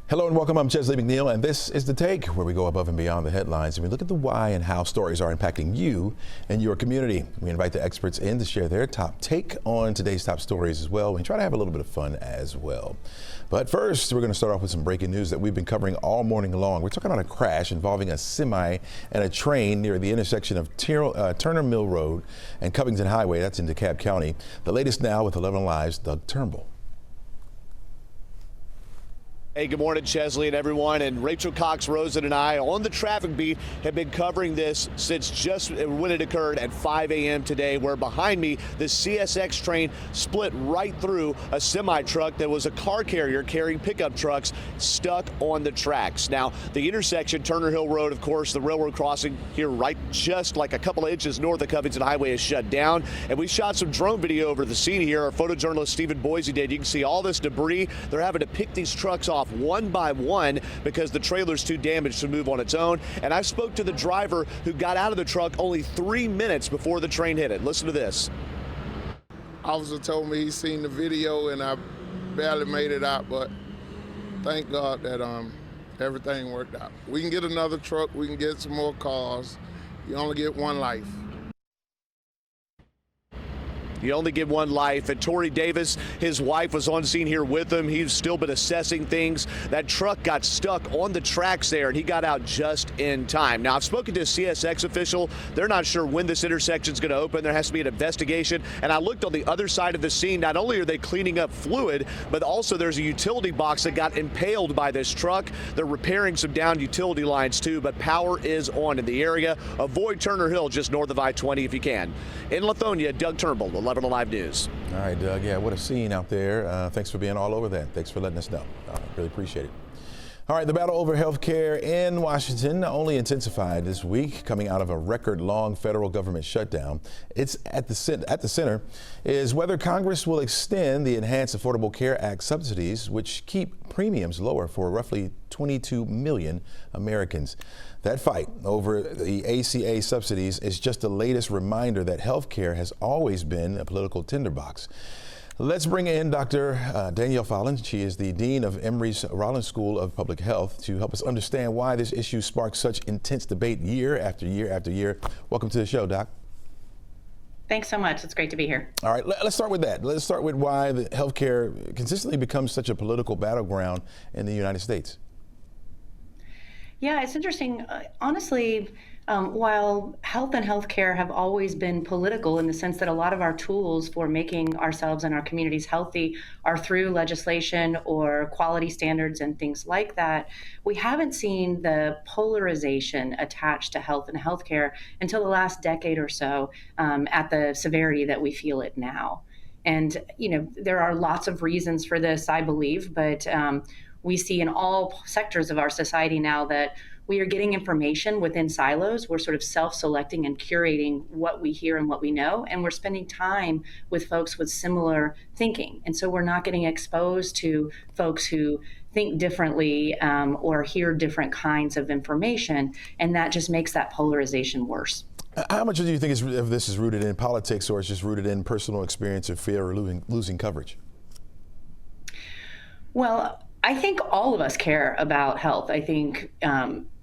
Hello and welcome. I'm Chesley McNeil, and this is The Take, where we go above and beyond the headlines and we look at the why and how stories are impacting you and your community. We invite the experts in to share their top take on today's top stories as well. We try to have a little bit of fun as well. But first, we're going to start off with some breaking news that we've been covering all morning long. We're talking about a crash involving a semi and a train near the intersection of Turner Mill Road and Covington Highway. That's in DeKalb County. The latest now with 11Alive's Doug Turnbull. Hey, good morning, Chesley and everyone. And Rachel Cox Rosen and I on the traffic beat have been covering this since just when it occurred at 5 a.m. today, where behind me, the CSX train split right through a semi truck that was a car carrier carrying pickup trucks stuck on the tracks. Now, the intersection, Turner Hill Road, of course, the railroad crossing here right just like a couple of inches north of Covington Highway is shut down. And we shot some drone video over the scene here. Our photojournalist Stephen Boise did. You can see all this debris. They're having to pick these trucks off one by one because the trailer's too damaged to move on its own. And I spoke to the driver who got out of the truck only 3 minutes before the train hit it. Listen to this. Officer told me he's seen the video and I barely made it out, but thank God that everything worked out. We can get another truck, we can get some more cars. You only get one life. You only get one life. And Torrey Davis, his wife, was on scene here with him. He's still been assessing things. That truck got stuck on the tracks there, and he got out just in time. Now, I've spoken to a CSX official. They're not sure when this intersection is going to open. There has to be an investigation. And I looked on the other side of the scene. Not only are they cleaning up fluid, but also there's a utility box that got impaled by this truck. They're repairing some downed utility lines, too, but power is on in the area. Avoid Turner Hill just north of I-20 if you can. In Lithonia, Doug Turnbull, 11Alive News. All right, Doug. Yeah, what a scene out there. Thanks for being all over that. Thanks for letting us know. Really appreciate it. All right, the battle over health care in Washington only intensified this week, coming out of a record-long federal government shutdown. It's at the center is whether Congress will extend the Enhanced Affordable Care Act subsidies, which keep premiums lower for roughly 22 million Americans. That fight over the ACA subsidies is just the latest reminder that health care has always been a political tinderbox. Let's bring in Dr. Danielle Fallon. She is the Dean of Emory's Rollins School of Public Health to help us understand why this issue sparks such intense debate year after year after year. Welcome to the show, Doc. Thanks so much. It's great to be here. All right, let's start with that. Let's start with why the healthcare consistently becomes such a political battleground in the United States. Yeah, it's interesting. Honestly, while health and healthcare have always been political in the sense that a lot of our tools for making ourselves and our communities healthy are through legislation or quality standards and things like that, we haven't seen the polarization attached to health and healthcare until the last decade or so at the severity that we feel it now. And, you know, there are lots of reasons for this, I believe, but we see in all sectors of our society now that we are getting information within silos. We're sort of self-selecting and curating what we hear and what we know, and we're spending time with folks with similar thinking. And so we're not getting exposed to folks who think differently or hear different kinds of information, and that just makes that polarization worse. How much do you think of this is rooted in politics, or it's just rooted in personal experience or fear of losing coverage? Well, I think all of us care about health. I think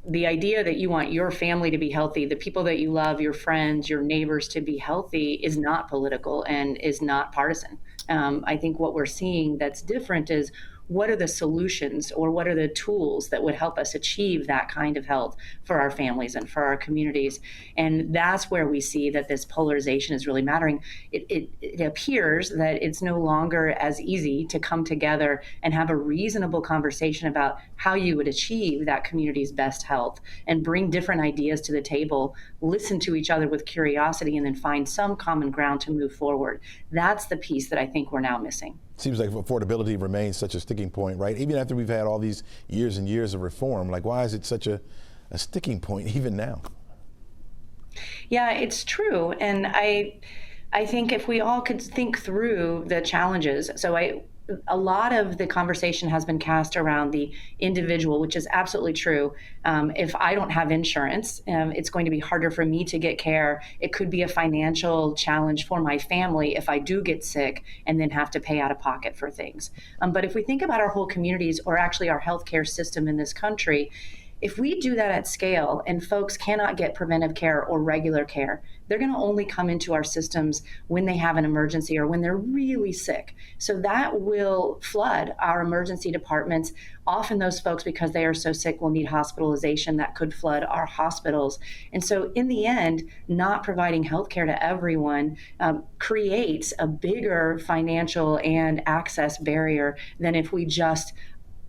the idea that you want your family to be healthy, the people that you love, your friends, your neighbors to be healthy is not political and is not partisan. I think what we're seeing that's different is what are the solutions or what are the tools that would help us achieve that kind of health for our families and for our communities. And that's where we see that this polarization is really mattering. It appears that it's no longer as easy to come together and have a reasonable conversation about how you would achieve that community's best health and bring different ideas to the table, listen to each other with curiosity, and then find some common ground to move forward. That's the piece that I think we're now missing. Seems like affordability remains such a sticking point, right? Even after we've had all these years and years of reform, like why is it such a sticking point even now? Yeah, it's true. And I think if we all could think through the challenges, so a lot of the conversation has been cast around the individual, which is absolutely true. If I don't have insurance, it's going to be harder for me to get care. It could be a financial challenge for my family if I do get sick and then have to pay out of pocket for things. But if we think about our whole communities, or actually our healthcare system in this country, if we do that at scale and folks cannot get preventive care or regular care, they're going to only come into our systems when they have an emergency or when they're really sick. So that will flood our emergency departments. Often those folks, because they are so sick, will need hospitalization. That could flood our hospitals. And so in the end, not providing health care to everyone creates a bigger financial and access barrier than if we just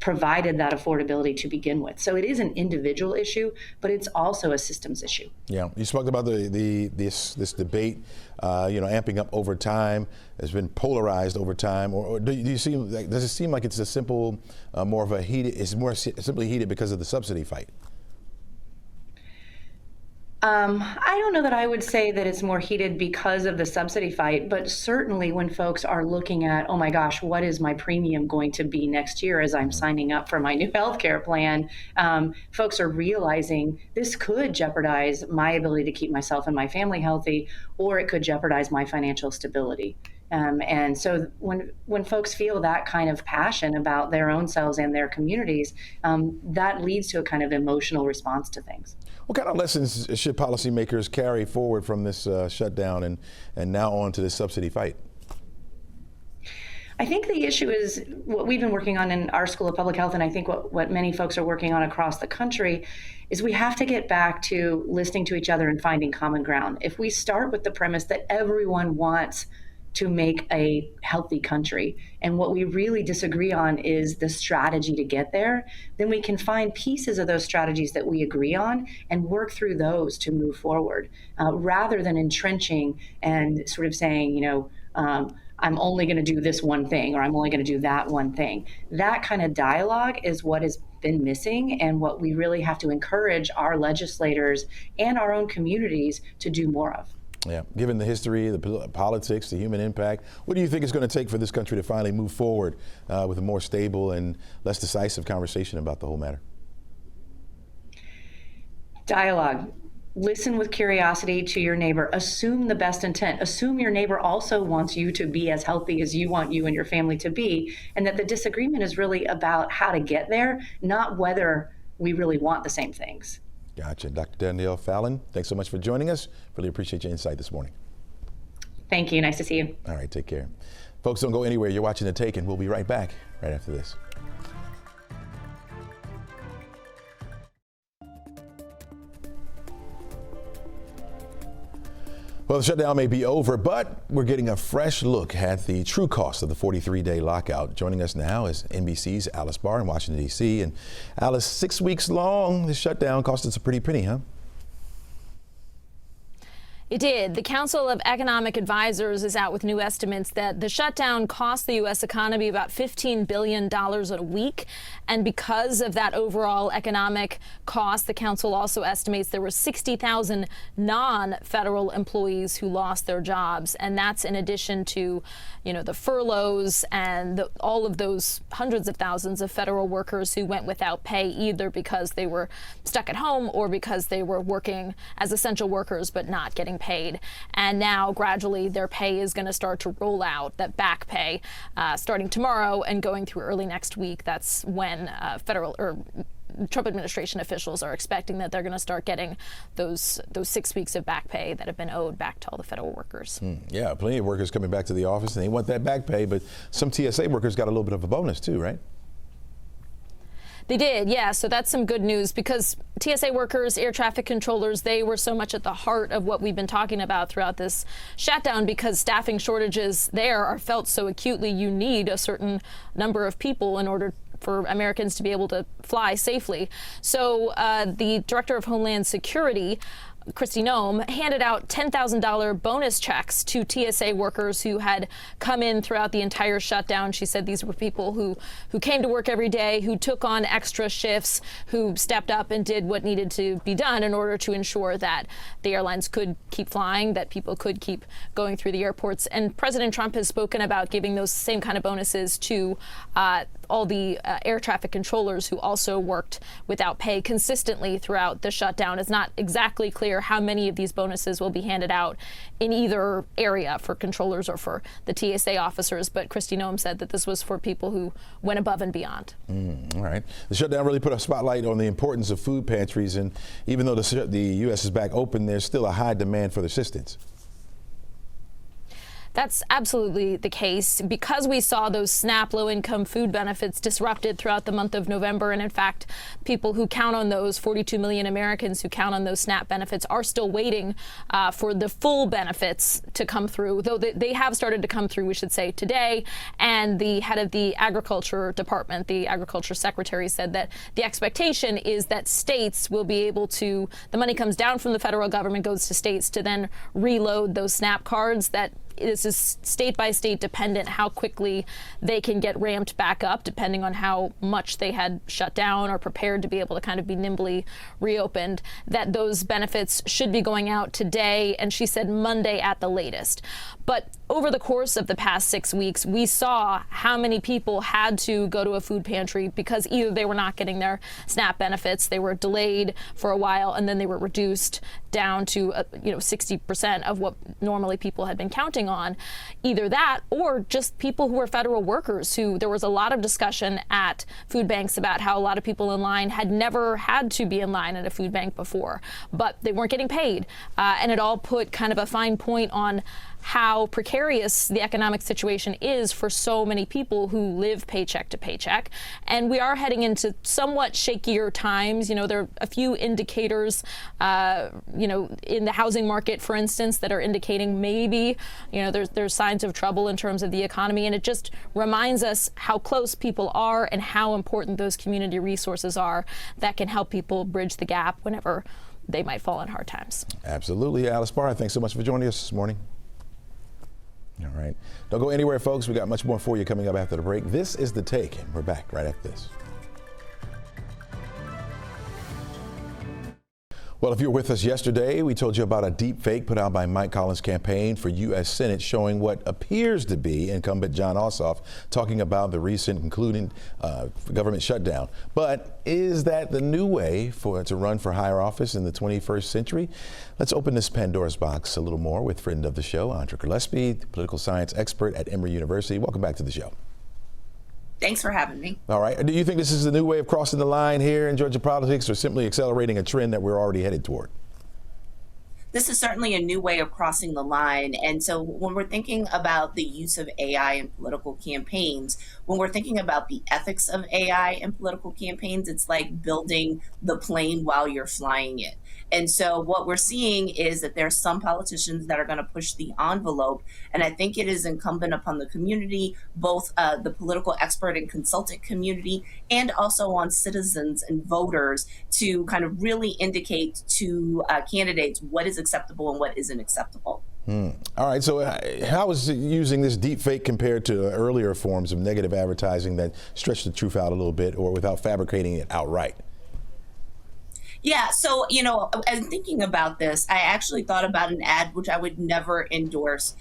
provided that affordability to begin with. So it is an individual issue, but it's also a systems issue. Yeah, you spoke about this debate, amping up over time. Has been polarized over time, or do you see? Does it seem like it's a simple, more of a heated? It's more simply heated because of the subsidy fight? I don't know that I would say that it's more heated because of the subsidy fight, but certainly when folks are looking at, oh my gosh, what is my premium going to be next year as I'm signing up for my new healthcare plan, folks are realizing this could jeopardize my ability to keep myself and my family healthy, or it could jeopardize my financial stability. And so when folks feel that kind of passion about their own selves and their communities, that leads to a kind of emotional response to things. What kind of lessons should policymakers carry forward from this shutdown and now on to this subsidy fight? I think the issue is what we've been working on in our School of Public Health, and I think what many folks are working on across the country, is we have to get back to listening to each other and finding common ground. If we start with the premise that everyone wants to make a healthy country, and what we really disagree on is the strategy to get there, then we can find pieces of those strategies that we agree on and work through those to move forward, rather than entrenching and sort of saying, I'm only going to do this one thing, or I'm only going to do that one thing. That kind of dialogue is what has been missing, and what we really have to encourage our legislators and our own communities to do more of. Yeah, given the history, the politics, the human impact, what do you think it's going to take for this country to finally move forward with a more stable and less decisive conversation about the whole matter? Dialogue. Listen with curiosity to your neighbor. Assume the best intent. Assume your neighbor also wants you to be as healthy as you want you and your family to be, and that the disagreement is really about how to get there, not whether we really want the same things. Gotcha. Dr. Danielle Fallon, thanks so much for joining us. Really appreciate your insight this morning. Thank you. Nice to see you. All right, take care. Folks, don't go anywhere. You're watching The Take, and we'll be right back right after this. Well, the shutdown may be over, but we're getting a fresh look at the true cost of the 43-day lockout. Joining us now is NBC's Alice Barr in Washington, D.C. And Alice, 6 weeks long, the shutdown cost us a pretty penny, huh? It did. The Council of Economic Advisors is out with new estimates that the shutdown cost the U.S. economy about $15 billion a week. And because of that overall economic cost, the council also estimates there were 60,000 non-federal employees who lost their jobs. And that's in addition to, the furloughs and all of those hundreds of thousands of federal workers who went without pay, either because they were stuck at home or because they were working as essential workers but not getting paid. And now gradually their pay is going to start to roll out, that back pay, starting tomorrow and going through early next week. That's when federal or Trump administration officials are expecting that they're going to start getting those 6 weeks of back pay that have been owed back to all the federal workers. Yeah, plenty of workers coming back to the office and they want that back pay, but some TSA workers got a little bit of a bonus too, right? They did, yeah. So that's some good news, because TSA workers, air traffic controllers, they were so much at the heart of what we've been talking about throughout this shutdown, because staffing shortages there are felt so acutely. You need a certain number of people in order for Americans to be able to fly safely. So the director of Homeland Security Kristi Noem, handed out $10,000 bonus checks to TSA workers who had come in throughout the entire shutdown. She said these were people who came to work every day, who took on extra shifts, who stepped up and did what needed to be done in order to ensure that the airlines could keep flying, that people could keep going through the airports. And President Trump has spoken about giving those same kind of bonuses to all the air traffic controllers who also worked without pay consistently throughout the shutdown. It's not exactly clear how many of these bonuses will be handed out in either area for controllers or for the TSA officers, but Kristi Noem said that this was for people who went above and beyond. All right. The shutdown really put a spotlight on the importance of food pantries, and even though the U.S. is back open, there's still a high demand for the assistance. That's absolutely the case because we saw those SNAP low-income food benefits disrupted throughout the month of November. And in fact, people who count on those, 42 million Americans who count on those SNAP benefits, are still waiting for the full benefits to come through, though they have started to come through, we should say, today. And the head of the Agriculture Department, the Agriculture Secretary, said that the expectation is that states will be able to, the money comes down from the federal government, goes to states to then reload those SNAP cards. That this is state by state dependent how quickly they can get ramped back up, depending on how much they had shut down or prepared to be able to kind of be nimbly reopened, that those benefits should be going out today. And she said Monday at the latest. But over the course of the past 6 weeks, we saw how many people had to go to a food pantry because either they were not getting their SNAP benefits, they were delayed for a while, and then they were reduced down to 60% of what normally people had been counting on. Either that or just people who were federal workers who there was a lot of discussion at food banks about how a lot of people in line had never had to be in line at a food bank before, but they weren't getting paid. And it all put kind of a fine point on how precarious the economic situation is for so many people who live paycheck to paycheck. And we are heading into somewhat shakier times. There are a few indicators, in the housing market, for instance, that are indicating maybe, there's signs of trouble in terms of the economy. And it just reminds us how close people are and how important those community resources are that can help people bridge the gap whenever they might fall in hard times. Absolutely. Alice Barr, thanks so much for joining us this morning. All right. Don't go anywhere, folks. We got much more for you coming up after the break. This is The Take, and we're back right after this. Well, if you were with us yesterday, we told you about a deep fake put out by Mike Collins' campaign for U.S. Senate showing what appears to be incumbent John Ossoff talking about the recent concluding government shutdown. But is that the new way to run for higher office in the 21st century? Let's open this Pandora's box a little more with friend of the show, Andra Gillespie, political science expert at Emory University. Welcome back to the show. Thanks for having me. All right. Do you think this is the new way of crossing the line here in Georgia politics, or simply accelerating a trend that we're already headed toward? This is certainly a new way of crossing the line. And so when we're thinking about the use of AI in political campaigns, when we're thinking about the ethics of AI in political campaigns, it's like building the plane while you're flying it. And so what we're seeing is that there are some politicians that are going to push the envelope. And I think it is incumbent upon the community, both the political expert and consultant community, and also on citizens and voters to kind of really indicate to candidates what is acceptable and what isn't acceptable. All right. So how is using this deep fake compared to earlier forms of negative advertising that stretch the truth out a little bit or without fabricating it outright? Yeah, so, as thinking about this, I actually thought about an ad which I would never endorse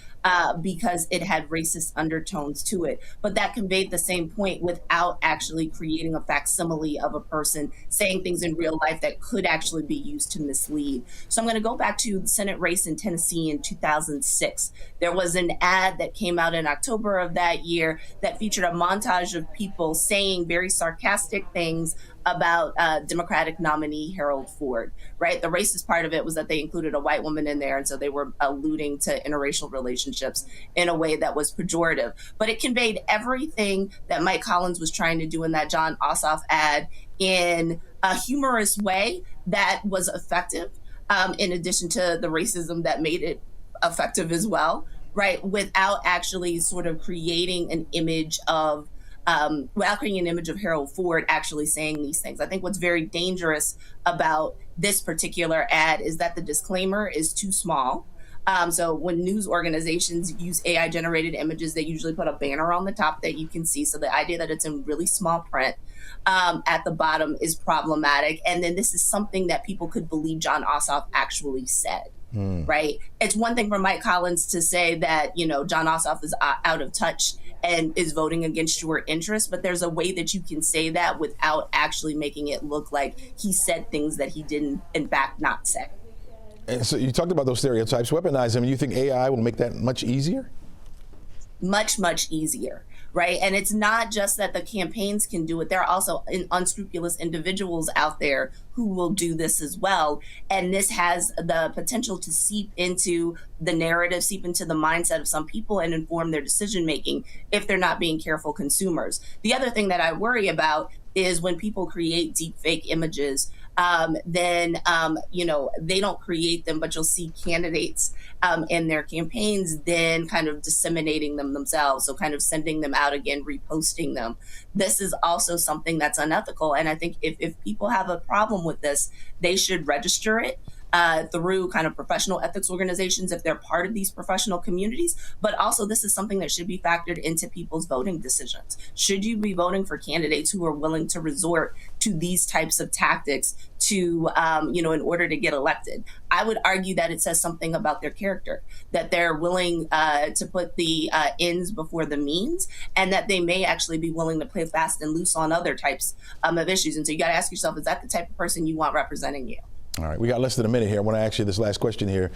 because it had racist undertones to it. But that conveyed the same point without actually creating a facsimile of a person saying things in real life that could actually be used to mislead. So I'm going to go back to the Senate race in Tennessee in 2006. There was an ad that came out in October of that year that featured a montage of people saying very sarcastic things about Democratic nominee Harold Ford, right? The racist part of it was that they included a white woman in there, and so they were alluding to interracial relationships in a way that was pejorative. But it conveyed everything that Mike Collins was trying to do in that John Ossoff ad in a humorous way that was effective, in addition to the racism that made it effective as well, right? Without actually sort of creating an image of without creating an image of Harold Ford actually saying these things. I think what's very dangerous about this particular ad is that the disclaimer is too small. So when news organizations use AI generated images, they usually put a banner on the top that you can see. So the idea that it's in really small print at the bottom is problematic. And then this is something that people could believe John Ossoff actually said. Right. It's one thing for Mike Collins to say that, John Ossoff is out of touch and is voting against your interests. But there's a way that you can say that without actually making it look like he said things that he didn't, in fact, not say. And so you talked about those stereotypes, weaponize them. You think AI will make that much easier? Much, much easier. Right. And it's not just that the campaigns can do it. There are also unscrupulous individuals out there who will do this as well. And this has the potential to seep into the narrative, seep into the mindset of some people and inform their decision making if they're not being careful consumers. The other thing that I worry about is when people create deepfake images, then they don't create them, but you'll see candidates in their campaigns then kind of disseminating them themselves. So kind of sending them out again, reposting them. This is also something that's unethical. And I think if people have a problem with this, they should register it through kind of professional ethics organizations if they're part of these professional communities. But also this is something that should be factored into people's voting decisions. Should you be voting for candidates who are willing to resort to these types of tactics to, in order to get elected? I would argue that it says something about their character, that they're willing to put the ends before the means, and that they may actually be willing to play fast and loose on other types of issues. And so you got to ask yourself, is that the type of person you want representing you? All right, we got less than a minute here. I want to ask you this last question here.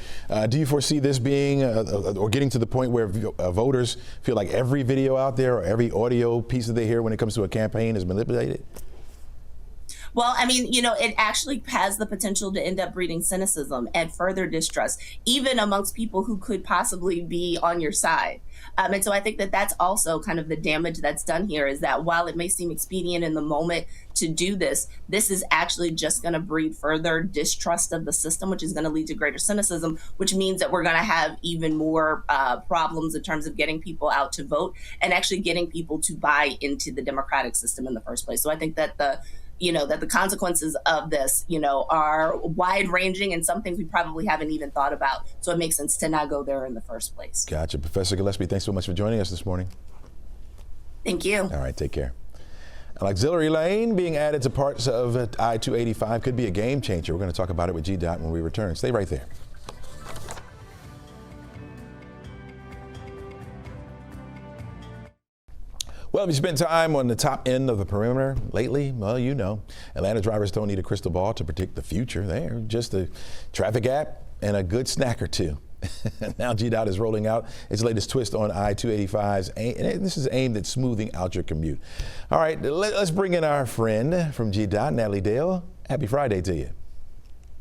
Do you foresee this being or getting to the point where voters feel like every video out there or every audio piece that they hear when it comes to a campaign is manipulated? Well, I mean, it actually has the potential to end up breeding cynicism and further distrust, even amongst people who could possibly be on your side. And so I think that that's also kind of the damage that's done here, is that while it may seem expedient in the moment to do this, this is actually just going to breed further distrust of the system, which is going to lead to greater cynicism, which means that we're going to have even more problems in terms of getting people out to vote and actually getting people to buy into the democratic system in the first place. So I think that the consequences of this, are wide ranging and some things we probably haven't even thought about. So it makes sense to not go there in the first place. Gotcha. Professor Gillespie, thanks so much for joining us this morning. Thank you. All right, take care. An auxiliary lane being added to parts of I-285 could be a game changer. We're going to talk about it with GDOT when we return. Stay right there. Well, if you spent time on the top end of the perimeter lately, well, Atlanta drivers don't need a crystal ball to predict the future. They're just a traffic app and a good snack or two. Now GDOT is rolling out its latest twist on I-285's, and this is aimed at smoothing out your commute. All right, let's bring in our friend from GDOT, Natalie Dale. Happy Friday to you.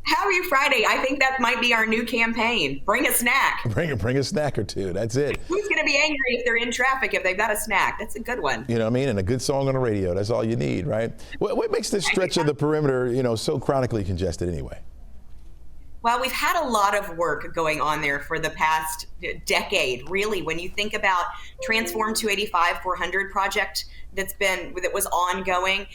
Happy Friday. I think that might be our new campaign. Bring a snack. Bring a snack or two. That's it. Who's going to be angry if they're in traffic if they've got a snack? That's a good one. You know what I mean? And a good song on the radio. That's all you need, right? What makes this stretch of the perimeter, so chronically congested anyway? Well, we've had a lot of work going on there for the past decade, really. When you think about Transform 285-400 project that was ongoing,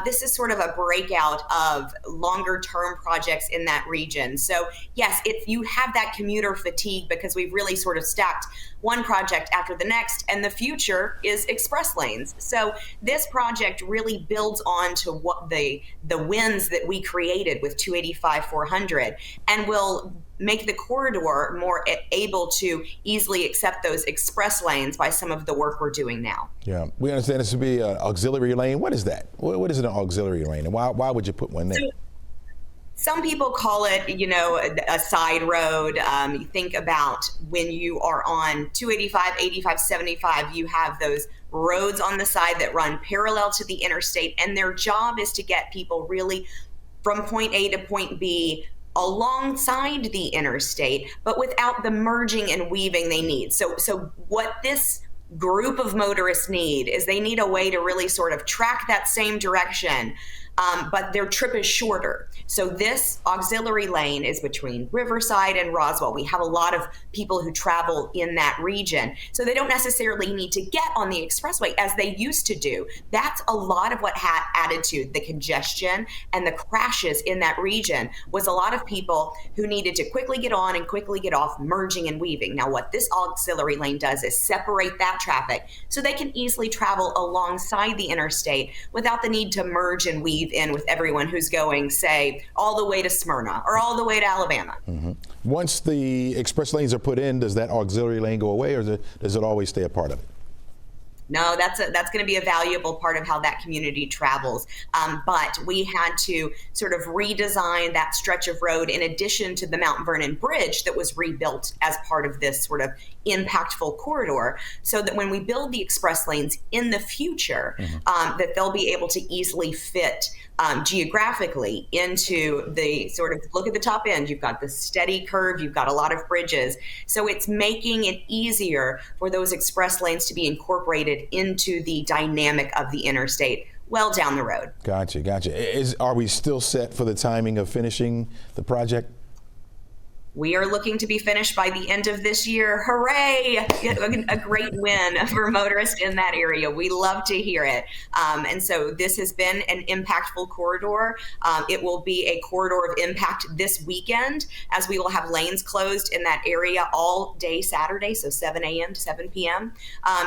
this is sort of a breakout of longer term projects in that region. So yes, if you have that commuter fatigue because we've really sort of stacked one project after the next, and the future is express lanes. So this project really builds on to what the wins that we created with 285-400 and will make the corridor more able to easily accept those express lanes by some of the work we're doing now. Yeah, we understand this to be an auxiliary lane. What is that? What is an auxiliary lane, and why would you put one there? Some people call it, a side road. You think about when you are on 285, 85, 75, you have those roads on the side that run parallel to the interstate, and their job is to get people really from point A to point B alongside the interstate, but without the merging and weaving they need. So what this group of motorists need is they need a way to really sort of track that same direction, but their trip is shorter. So this auxiliary lane is between Riverside and Roswell. We have a lot of people who travel in that region, so they don't necessarily need to get on the expressway as they used to do. That's a lot of what had added to the congestion and the crashes in that region, was a lot of people who needed to quickly get on and quickly get off, merging and weaving. Now, what this auxiliary lane does is separate that traffic so they can easily travel alongside the interstate without the need to merge and weave in with everyone who's going, say, all the way to Smyrna or all the way to Alabama. Once the express lanes are put in, does that auxiliary lane go away, or does it always stay a part of it? No, that's going to be a valuable part of how that community travels. But we had to sort of redesign that stretch of road in addition to the Mount Vernon Bridge that was rebuilt as part of this sort of impactful corridor, so that when we build the express lanes in the future, that they'll be able to easily fit geographically into the sort of, look at the top end, you've got the steady curve, you've got a lot of bridges. So it's making it easier for those express lanes to be incorporated into the dynamic of the interstate well down the road. Gotcha. Are we still set for the timing of finishing the project? We are looking to be finished by the end of this year. Hooray! A great win for motorists in that area. We love to hear it. And so this has been an impactful corridor. It will be a corridor of impact this weekend, as we will have lanes closed in that area all day Saturday, so 7 a.m. to 7 p.m.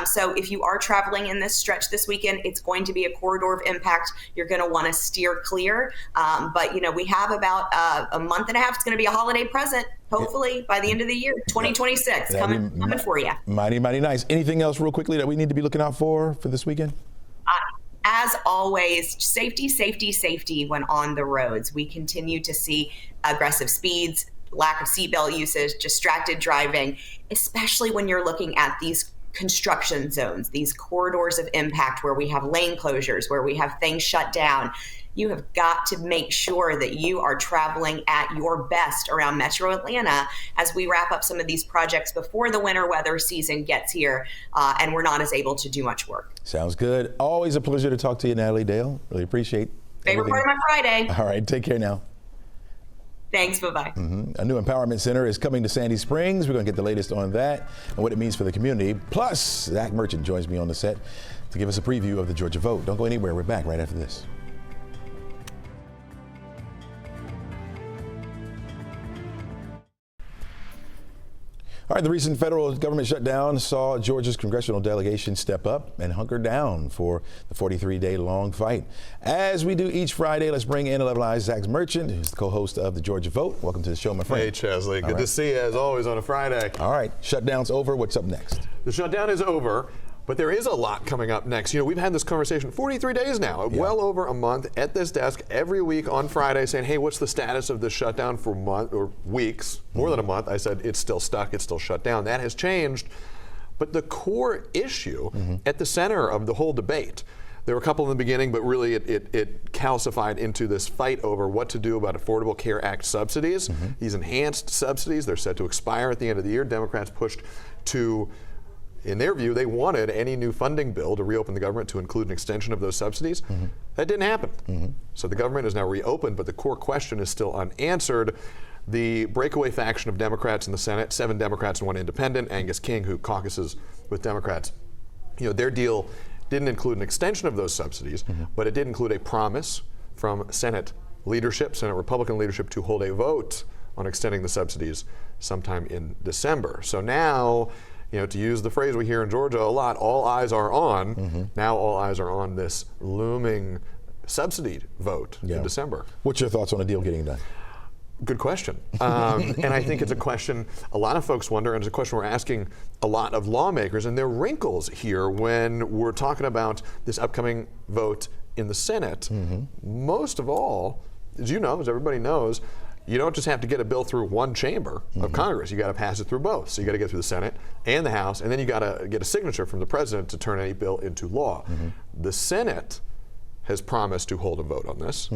So if you are traveling in this stretch this weekend, it's going to be a corridor of impact. You're going to want to steer clear. But, you know, we have about a month and a half. It's going to be a holiday present. Hopefully by the end of the year, 2026, coming for you. Mighty nice. Anything else real quickly that we need to be looking out for this weekend? As always, safety when on the roads. We continue to see aggressive speeds, lack of seatbelt usage, distracted driving, especially when you're looking at these construction zones, these corridors of impact where we have lane closures, where we have things shut down. You have got to make sure that you are traveling at your best around Metro Atlanta as we wrap up some of these projects before the winter weather season gets here, and we're not as able to do much work. Sounds good. Always a pleasure to talk to you, Natalie Dale. Really appreciate Favorite part of my Friday. All right, take care now. Thanks, bye-bye. A new empowerment center is coming to Sandy Springs. We're going to get the latest on that and what it means for the community. Plus, Zach Merchant joins me on the set to give us a preview of the Georgia vote. Don't go anywhere. We're back right after this. All right, the recent federal government shutdown saw Georgia's congressional delegation step up and hunker down for the 43-day long fight. As we do each Friday, let's bring in 11Alive's Zach Merchant, who's the co-host of the Georgia Vote. Welcome to the show, my friend. Hey, Chesley. Good to see you, as always, on a Friday. All right, shutdown's over. What's up next? The shutdown is over, but there is a lot coming up next. You know, we've had this conversation 43 days now, well over a month at this desk every week on Friday saying, hey, what's the status of this shutdown for month or weeks, more than a month. I said, it's still stuck, it's still shut down. That has changed. But the core issue at the center of the whole debate, there were a couple in the beginning, but really it calcified into this fight over what to do about Affordable Care Act subsidies. These enhanced subsidies, they're set to expire at the end of the year. Democrats pushed to, in their view, they wanted any new funding bill to reopen the government to include an extension of those subsidies. That didn't happen. So the government is now reopened, but the core question is still unanswered. The breakaway faction of Democrats in the Senate, 7 Democrats and 1 independent, Angus King, who caucuses with Democrats, you know, their deal didn't include an extension of those subsidies, but it did include a promise from Senate leadership, Senate Republican leadership, to hold a vote on extending the subsidies sometime in December. So now, you know, to use the phrase we hear in Georgia a lot, all eyes are on. Now all eyes are on this looming subsidy vote in December. What's your thoughts on a deal getting done? Good question. And I think it's a question a lot of folks wonder, and it's a question we're asking a lot of lawmakers, and there are wrinkles here when we're talking about this upcoming vote in the Senate. Most of all, as you know, as everybody knows, you don't just have to get a bill through one chamber of Congress. You got to pass it through both. So you got to get through the Senate and the House, and then you got to get a signature from the president to turn any bill into law. The Senate has promised to hold a vote on this.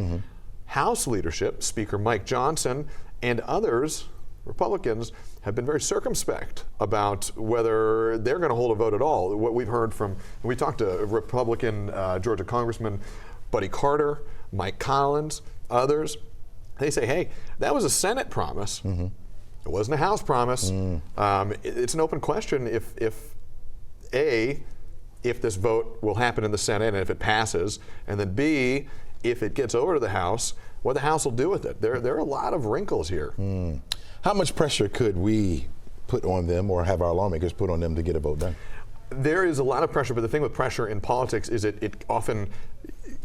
House leadership, Speaker Mike Johnson, and others, Republicans, have been very circumspect about whether they're going to hold a vote at all. What we've heard from, we talked to Republican Georgia Congressman Buddy Carter, Mike Collins, others, they say, hey, that was a Senate promise. It wasn't a House promise. It's an open question if this vote will happen in the Senate and if it passes, and then B, if it gets over to the House, what the House will do with it. There are a lot of wrinkles here. How much pressure could we put on them or have our lawmakers put on them to get a vote done? There is a lot of pressure, but the thing with pressure in politics is it often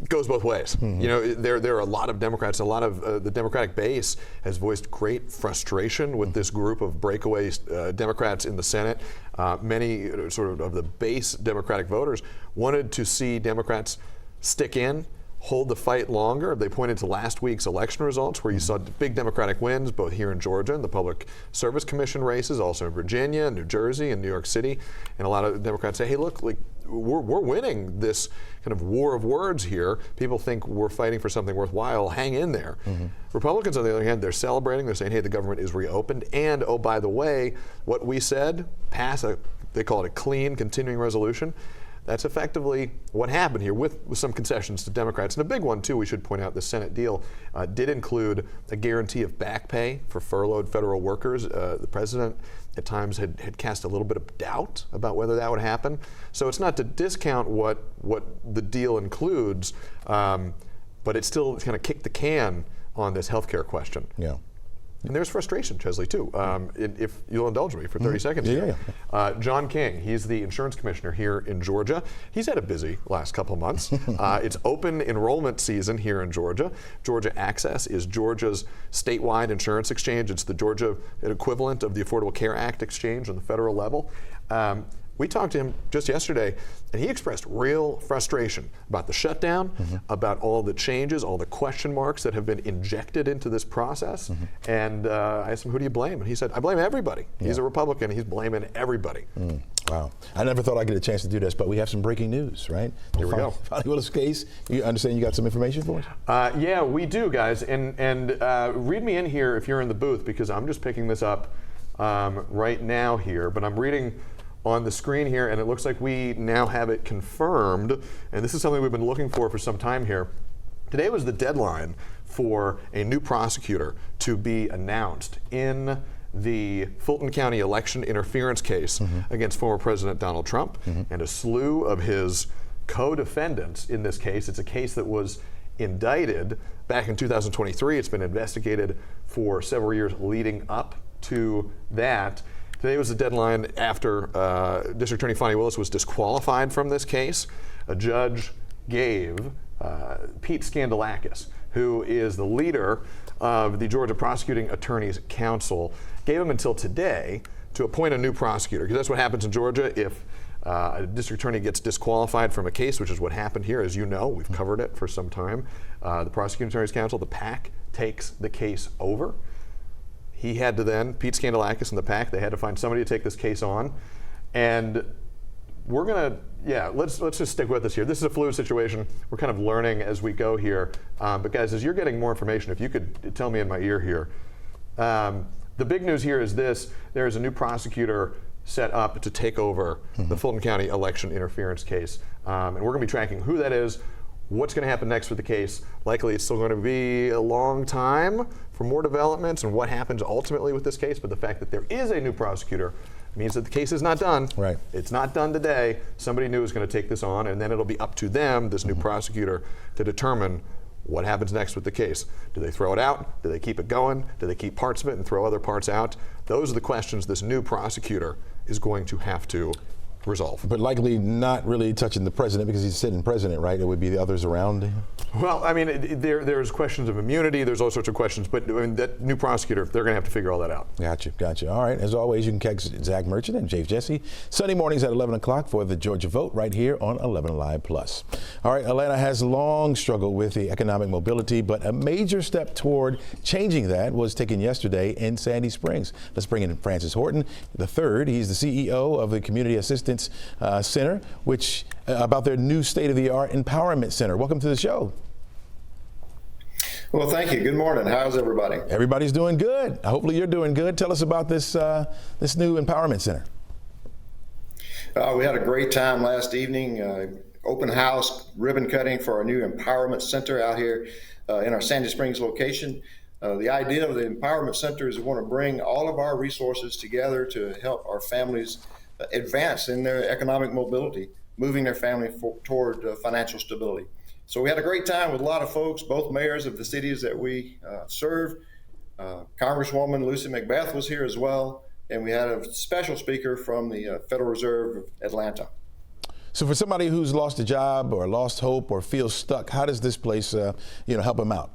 goes both ways. You know, there are a lot of Democrats, a lot of the Democratic base has voiced great frustration with this group of breakaway Democrats in the Senate. Many sort of the base Democratic voters wanted to see Democrats stick in, hold the fight longer. They pointed to last week's election results where you saw big Democratic wins, both here in Georgia and the Public Service Commission races, also in Virginia, New Jersey, and New York City. And a lot of Democrats say, hey, look, like we're winning this kind of war of words here. People think we're fighting for something worthwhile. Hang in there. Republicans, on the other hand, they're celebrating. They're saying, hey, the government is reopened. And, oh, by the way, what we said, they call it a clean continuing resolution. That's effectively what happened here with some concessions to Democrats. And a big one, too, we should point out, the Senate deal did include a guarantee of back pay for furloughed federal workers. The president at times had cast a little bit of doubt about whether that would happen. So it's not to discount what the deal includes, but it still kind of kicked the can on this health care question. Yeah. And there's frustration, Chesley, too. If you'll indulge me for 30 seconds here. John King, he's the insurance commissioner here in Georgia. He's had a busy last couple months. It's open enrollment season here in Georgia. Georgia Access is Georgia's statewide insurance exchange. It's the Georgia equivalent of the Affordable Care Act exchange on the federal level. We talked to him just yesterday, and he expressed real frustration about the shutdown, about all the changes, all the question marks that have been injected into this process. And I asked him, who do you blame? And he said, I blame everybody. He's a Republican. He's blaming everybody. Wow. I never thought I'd get a chance to do this, but we have some breaking news, right? Here we go. Fani Willis case. You understand you got some information for us? Yeah, we do, guys. And read me in here if you're in the booth, because I'm just picking this up right now here. But I'm reading on the screen here, and it looks like we now have it confirmed. And this is something we've been looking for some time here. Today was the deadline for a new prosecutor to be announced in the Fulton County election interference case against former President Donald Trump and a slew of his co-defendants in this case. It's a case that was indicted back in 2023. It's been investigated for several years leading up to that. Today was the deadline after District Attorney Fani Willis was disqualified from this case. A judge gave Pete Skandalakis, who is the leader of the Georgia Prosecuting Attorneys Council, gave him until today to appoint a new prosecutor, because that's what happens in Georgia if a district attorney gets disqualified from a case, which is what happened here. As you know, we've covered it for some time. The Prosecuting Attorneys Council, the PAC, takes the case over. He had to then, Pete Skandalakis and the PAC, they had to find somebody to take this case on. And we're gonna, let's just stick with us here. This is a fluid situation. We're kind of learning as we go here. But guys, as you're getting more information, if you could tell me in my ear here. The big news here is this: there is a new prosecutor set up to take over the Fulton County election interference case. And we're gonna be tracking who that is, what's going to happen next with the case. Likely it's still going to be a long time for more developments and what happens ultimately with this case, but the fact that there is a new prosecutor means that the case is not done. Right. It's not done today. Somebody new is going to take this on, and then it'll be up to them, this new prosecutor, to determine what happens next with the case. Do they throw it out? Do they keep it going? Do they keep parts of it and throw other parts out? Those are the questions this new prosecutor is going to have to resolve. But likely not really touching the president, because he's sitting president, right? It would be the others around him. Well, I mean, there's questions of immunity, there's all sorts of questions, but I mean, that new prosecutor, they're going to have to figure all that out. Gotcha. All right, as always, you can catch Zach Merchant and Jave Jesse Sunday mornings at 11 o'clock for the Georgia Vote right here on 11Alive Plus. All right, Atlanta has long struggled with the economic mobility, but a major step toward changing that was taken yesterday in Sandy Springs. Let's bring in Francis Horton III. He's the CEO of the Community Assistance Center, which about their new state-of-the-art empowerment center. Welcome to the show. Well, thank you. Good morning. How's everybody? Everybody's doing good. Hopefully you're doing good. Tell us about this this new empowerment center. We had a great time last evening open house, ribbon cutting for our new Empowerment Center out here in our Sandy Springs location. The idea of the Empowerment Center is we want to bring all of our resources together to help our families advance in their economic mobility, moving their family toward financial stability. So we had a great time with a lot of folks, both mayors of the cities that we serve. Congresswoman Lucy McBeth was here as well, and we had a special speaker from the Federal Reserve of Atlanta. So for somebody who's lost a job or lost hope or feels stuck, how does this place help them out?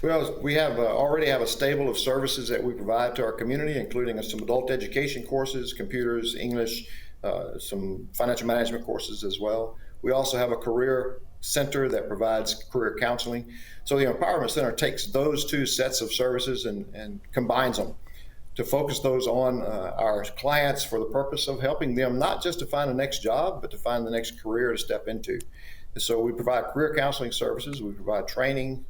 Well, we already have a stable of services that we provide to our community, including some adult education courses, computers, English, some financial management courses as well. We also have a career center that provides career counseling. So the Empowerment Center takes those two sets of services and combines them to focus those on our clients for the purpose of helping them not just to find the next job, but to find the next career to step into. And so we provide career counseling services, we provide training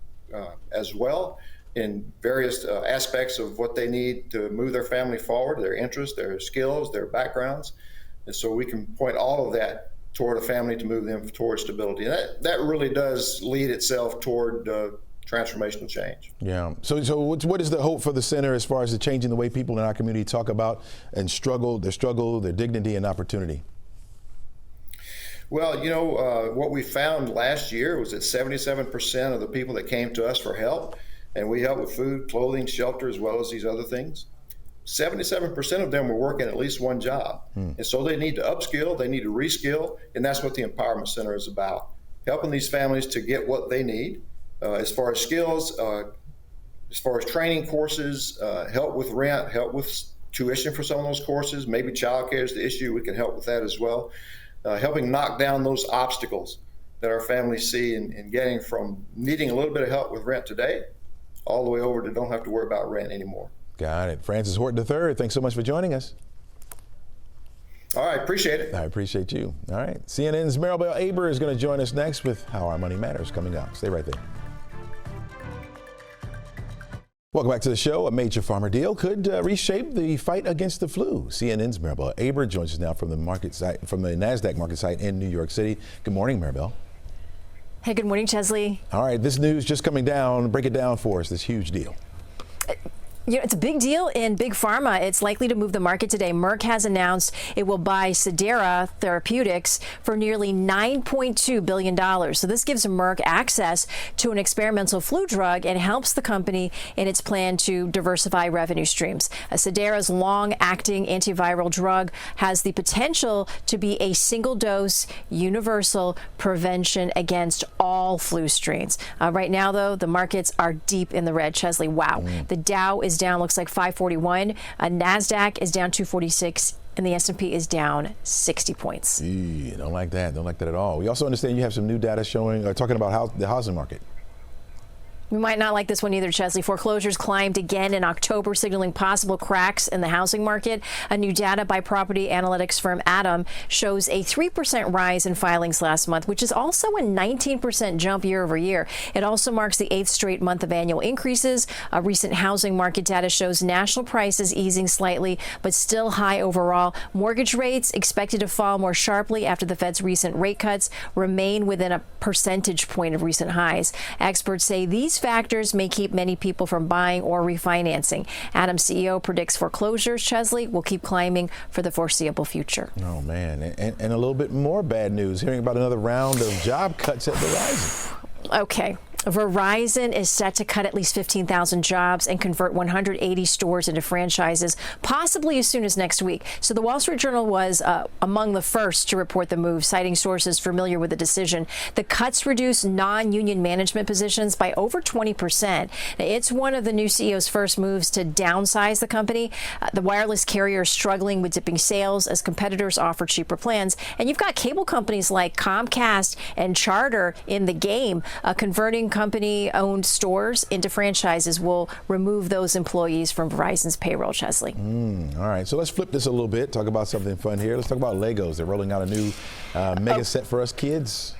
as well in various aspects of what they need to move their family forward, their interests, their skills, their backgrounds. And so we can point all of that toward a family to move them toward stability. And that really does lead itself toward transformational change. Yeah. So what is the hope for the center as far as the changing the way people in our community talk about and struggle, their dignity and opportunity? Well, what we found last year was that 77% of the people that came to us for help, and we help with food, clothing, shelter, as well as these other things, 77% of them were working at least one job. And so they need to upskill, they need to reskill, and that's what the Empowerment Center is about, helping these families to get what they need as far as skills, as far as training courses, help with rent, help with tuition for some of those courses, maybe childcare is the issue, we can help with that as well. Helping knock down those obstacles that our families see in getting from needing a little bit of help with rent today all the way over to don't have to worry about rent anymore. Got it. Francis Horton III, thanks so much for joining us. All right, appreciate it. I appreciate you. All right, CNN's Maribel Aber is going to join us next with How Our Money Matters coming up. Stay right there. Welcome back to the show. A major farmer deal could reshape the fight against the flu. CNN's Maribel Aber joins us now from the NASDAQ market site in New York City. Good morning, Maribel. Hey, good morning, Chesley. All right, this news just coming down. Break it down for us, this huge deal. It's a big deal in big pharma. It's likely to move the market today. Merck has announced it will buy Cidara Therapeutics for nearly $9.2 billion. So this gives Merck access to an experimental flu drug and helps the company in its plan to diversify revenue streams. Cidara's long-acting antiviral drug has the potential to be a single-dose, universal prevention against all flu strains. Right now, though, the markets are deep in the red. Chesley, wow. The Dow is down, looks like 541. NASDAQ is down 246, and the S&P is down 60 points. Don't like that. Don't like that at all. We also understand you have some new data talking about the housing market. We might not like this one either, Chesley. Foreclosures climbed again in October, signaling possible cracks in the housing market. A new data by property analytics firm Adam shows a 3% rise in filings last month, which is also a 19% jump year over year. It also marks the 8th straight month of annual increases. Recent housing market data shows national prices easing slightly, but still high overall. Mortgage rates expected to fall more sharply after the Fed's recent rate cuts remain within a percentage point of recent highs. Experts say these factors may keep many people from buying or refinancing. Adam's CEO predicts foreclosures, Chesley, will keep climbing for the foreseeable future. Oh, man. And a little bit more bad news, hearing about another round of job cuts at Verizon. Okay. Verizon is set to cut at least 15,000 jobs and convert 180 stores into franchises, possibly as soon as next week. So the Wall Street Journal was among the first to report the move, citing sources familiar with the decision. The cuts reduce non-union management positions by over 20%. It's one of the new CEO's first moves to downsize the company. The wireless carrier is struggling with dipping sales as competitors offer cheaper plans. And you've got cable companies like Comcast and Charter in the game. Converting company-owned stores into franchises will remove those employees from Verizon's payroll, Chesley. All right, so let's flip this a little bit, talk about something fun here. Let's talk about Legos. They're rolling out a new mega set for us kids.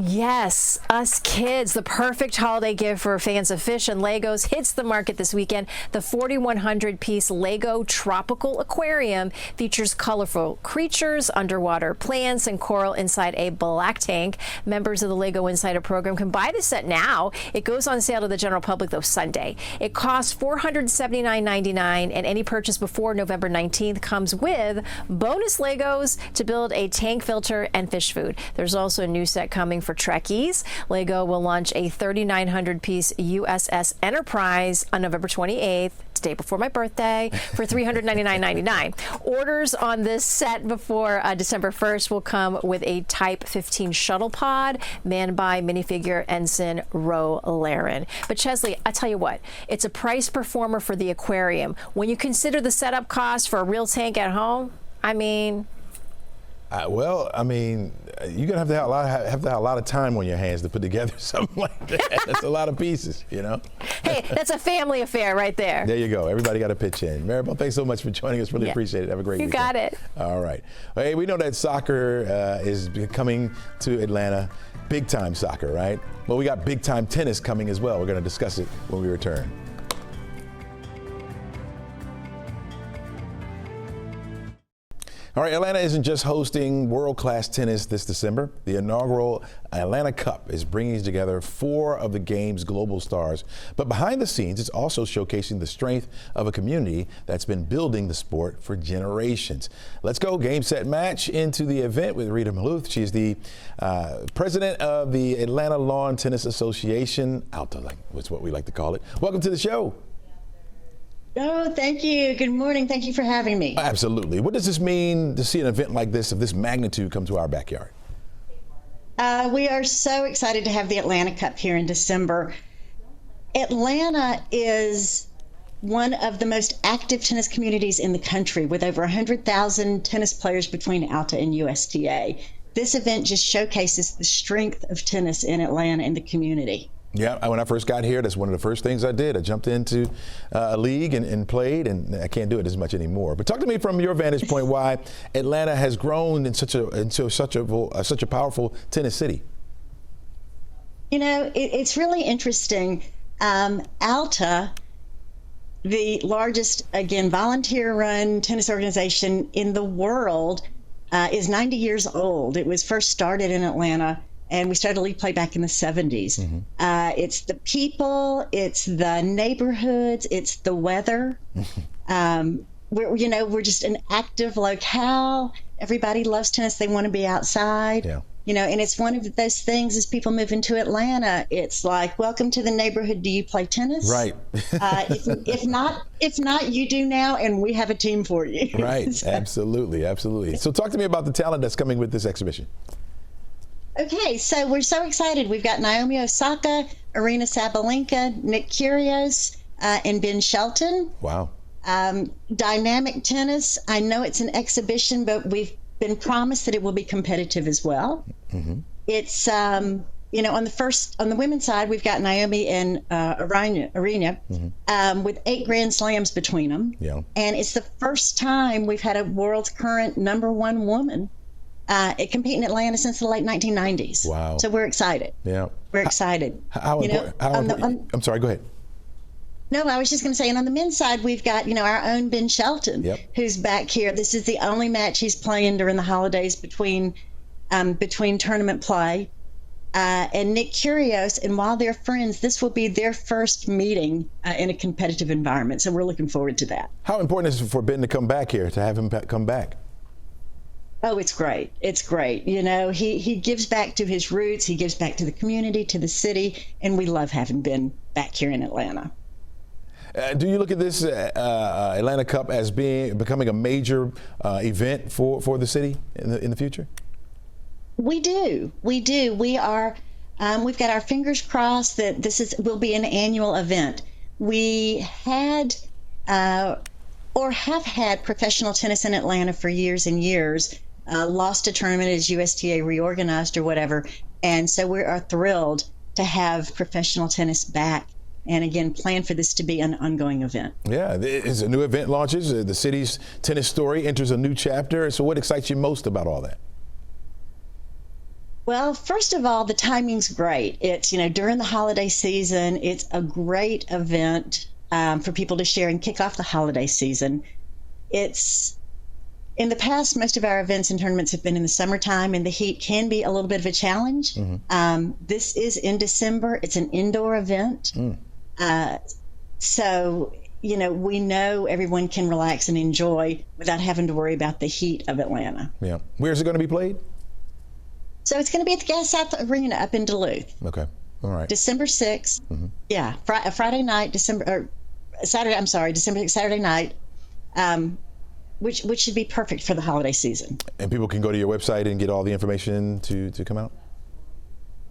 Yes, us kids, the perfect holiday gift for fans of fish and Legos, hits the market this weekend. The 4,100-piece Lego Tropical Aquarium features colorful creatures, underwater plants, and coral inside a black tank. Members of the Lego Insider program can buy the set now. It goes on sale to the general public, though, Sunday. It costs $479.99, and any purchase before November 19th comes with bonus Legos to build a tank filter and fish food. There's also a new set coming for Trekkies. Lego will launch a 3,900-piece USS Enterprise on November 28th, the day before my birthday, for $399.99. Orders on this set before December 1st will come with a Type 15 shuttle pod manned by minifigure ensign Ro Laren. But Chesley, I tell you what, it's a price performer for the aquarium. When you consider the setup cost for a real tank at home, I mean... you're gonna have to have a lot of time on your hands to put together something like that. That's a lot of pieces, you know. Hey, that's a family affair right there. There you go. Everybody got to pitch in. Maribel, thanks so much for joining us. Really appreciate it. Have a great weekend. You got it. All right. Hey, we know that soccer is coming to Atlanta. Big time soccer, right? Well, we got big time tennis coming as well. We're going to discuss it when we return. All right, Atlanta isn't just hosting world-class tennis this December. The inaugural Atlanta Cup is bringing together 4 of the game's global stars. But behind the scenes, it's also showcasing the strength of a community that's been building the sport for generations. Let's go game, set, match into the event with Rita Maluth. She's the president of the Atlanta Lawn Tennis Association, ALTA, that's what we like to call it. Welcome to the show. Oh, thank you. Good morning. Thank you for having me. Absolutely. What does this mean to see an event like this, of this magnitude, come to our backyard? We are so excited to have the Atlanta Cup here in December. Atlanta is one of the most active tennis communities in the country, with over 100,000 tennis players between ALTA and USTA. This event just showcases the strength of tennis in Atlanta and the community. Yeah, when I first got here, that's one of the first things I did. I jumped into a league and played, and I can't do it as much anymore. But talk to me from your vantage point why Atlanta has grown into such a powerful tennis city. You know, it's really interesting. ALTA, the largest, again, volunteer-run tennis organization in the world, is 90 years old. It was first started in Atlanta, and we started league play back in the 70s. Mm-hmm. It's the people, it's the neighborhoods, it's the weather. We're just an active locale. Everybody loves tennis. They want to be outside. Yeah. You know, and it's one of those things as people move into Atlanta, it's like, welcome to the neighborhood. Do you play tennis? Right. If not, you do now, and we have a team for you. Right. So. Absolutely. So talk to me about the talent that's coming with this exhibition. Okay, so we're so excited. We've got Naomi Osaka, Arina Sabalenka, Nick Kyrgios, and Ben Shelton. Wow. Dynamic tennis. I know it's an exhibition, but we've been promised that it will be competitive as well. Mm-hmm. It's, on the women's side, we've got Naomi and Arina, mm-hmm. With 8 Grand Slams between them. Yeah. And it's the first time we've had a world's current #1 woman compete in Atlanta since the late 1990s. Wow. So we're excited. Yeah. We're excited. How important? I'm sorry, go ahead. No, I was just going to say, and on the men's side, we've got, our own Ben Shelton, yep. who's back here. This is the only match he's playing during the holidays between tournament play. And Nick Kyrgios, and while they're friends, this will be their first meeting in a competitive environment. So we're looking forward to that. How important is it for Ben to come back here, to have him come back? Oh, it's great. It's great. He gives back to his roots. He gives back to the community, to the city, and we love having Ben back here in Atlanta. Do you look at this Atlanta Cup as becoming a major event for the city in the future? We do. We are. We've got our fingers crossed that will be an annual event. We had or have had professional tennis in Atlanta for years and years. Lost a tournament as USTA reorganized or whatever, and so we are thrilled to have professional tennis back. And again, plan for this to be an ongoing event. Yeah, as a new event launches, the city's tennis story enters a new chapter. So what excites you most about all that? Well, first of all, the timing's great. It's, during the holiday season, it's a great event for people to share and kick off the holiday season. In the past, most of our events and tournaments have been in the summertime, and the heat can be a little bit of a challenge. This is in December. It's an indoor event. So, we know everyone can relax and enjoy without having to worry about the heat of Atlanta. Yeah. Where's it going to be played? So it's going to be at the Gas South Arena up in Duluth. Okay. All right. December 6th. Yeah. Friday night, Saturday night. Which should be perfect for the holiday season. And people can go to your website and get all the information to come out?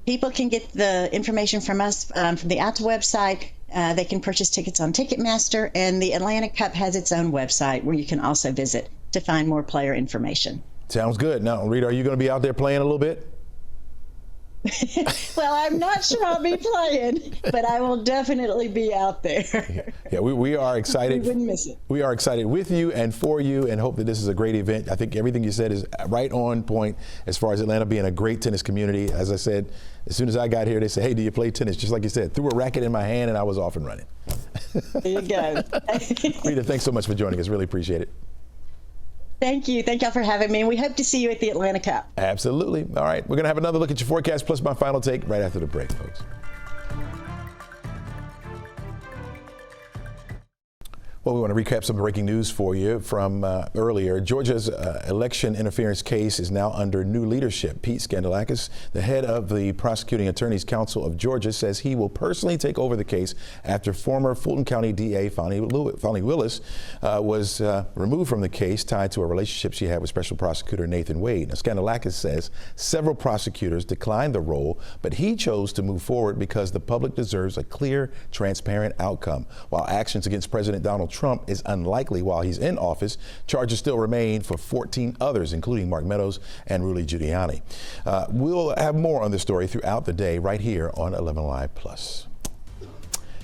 People can get the information from us from the ATA website. They can purchase tickets on Ticketmaster, and the Atlanta Cup has its own website where you can also visit to find more player information. Sounds good. Now, Rita, are you going to be out there playing a little bit? Well, I'm not sure I'll be playing, but I will definitely be out there. Yeah, we are excited. We wouldn't miss it. We are excited with you and for you, and hope that this is a great event. I think everything you said is right on point as far as Atlanta being a great tennis community. As I said, as soon as I got here, they said, "Hey, do you play tennis?" Just like you said, threw a racket in my hand, and I was off and running. There you go. Rita, thanks so much for joining us. Really appreciate it. Thank you. Thank y'all for having me. And we hope to see you at the Atlanta Cup. Absolutely. All right. We're going to have another look at your forecast plus my final take right after the break, folks. Well, we want to recap some breaking news for you from earlier. Georgia's election interference case is now under new leadership. Pete Skandalakis, the head of the Prosecuting Attorneys Council of Georgia, says he will personally take over the case after former Fulton County DA Fonnie Willis was removed from the case tied to a relationship she had with Special Prosecutor Nathan Wade. Now, Skandalakis says several prosecutors declined the role, but he chose to move forward because the public deserves a clear, transparent outcome. While actions against President Donald Trump is unlikely while he's in office, charges still remain for 14 others, including Mark Meadows and Rudy Giuliani. We'll have more on this story throughout the day right here on 11Alive Plus.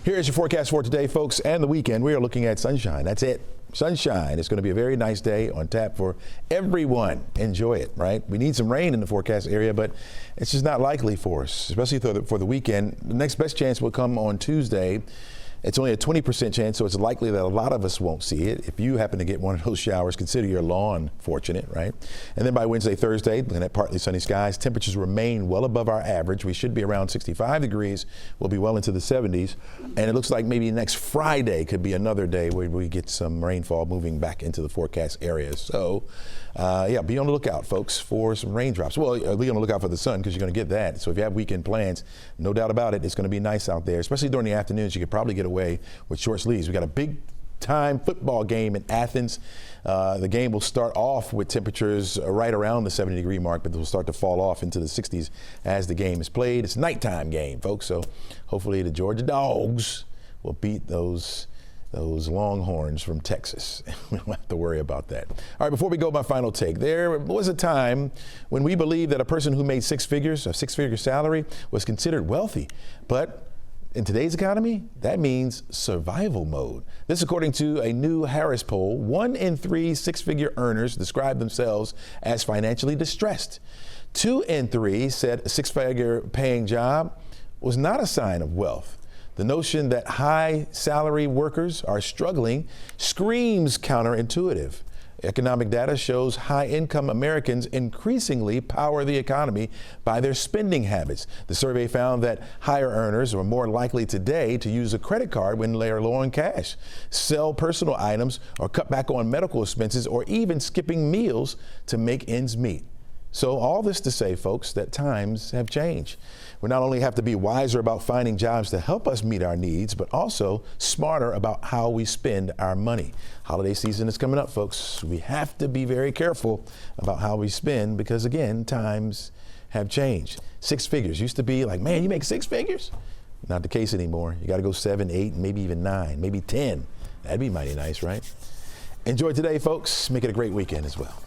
Here is your forecast for today, folks, and the weekend. We are looking at sunshine. That's it. Sunshine. It's going to be a very nice day on tap for everyone. Enjoy it, right? We need some rain in the forecast area, but it's just not likely for us, especially for the weekend. The next best chance will come on Tuesday. It's only a 20% chance, so it's likely that a lot of us won't see it. If you happen to get one of those showers, consider your lawn fortunate, right? And then by Wednesday, Thursday, looking at partly sunny skies, temperatures remain well above our average. We should be around 65 degrees. We'll be well into the 70s. And it looks like maybe next Friday could be another day where we get some rainfall moving back into the forecast areas. So, yeah, be on the lookout, folks, for some raindrops. Well, be on the lookout for the sun because you're going to get that. So if you have weekend plans, no doubt about it, it's going to be nice out there, especially during the afternoons. You could probably get away with short sleeves. We got a big time football game in Athens. The game will start off with temperatures right around the 70-degree mark, but they'll start to fall off into the 60s as the game is played. It's a nighttime game, folks, so hopefully the Georgia Dogs will beat those Longhorns from Texas. We don't have to worry about that. All right, before we go, my final take. There was a time when we believed that a person who made six figures, a six-figure salary, was considered wealthy, but in today's economy, that means survival mode. This according to a new Harris poll. 1 in 3 six-figure earners describe themselves as financially distressed. 2 in 3 said a six-figure paying job was not a sign of wealth. The notion that high salary workers are struggling screams counterintuitive. Economic data shows high-income Americans increasingly power the economy by their spending habits. The survey found that higher earners are more likely today to use a credit card when they are low on cash, sell personal items, or cut back on medical expenses, or even skipping meals to make ends meet. So all this to say, folks, that times have changed. We not only have to be wiser about finding jobs to help us meet our needs, but also smarter about how we spend our money. Holiday season is coming up, folks. We have to be very careful about how we spend because, again, times have changed. Six figures used to be like, man, you make six figures? Not the case anymore. You got to go 7, 8, maybe even 9, maybe 10. That'd be mighty nice, right? Enjoy today, folks. Make it a great weekend as well.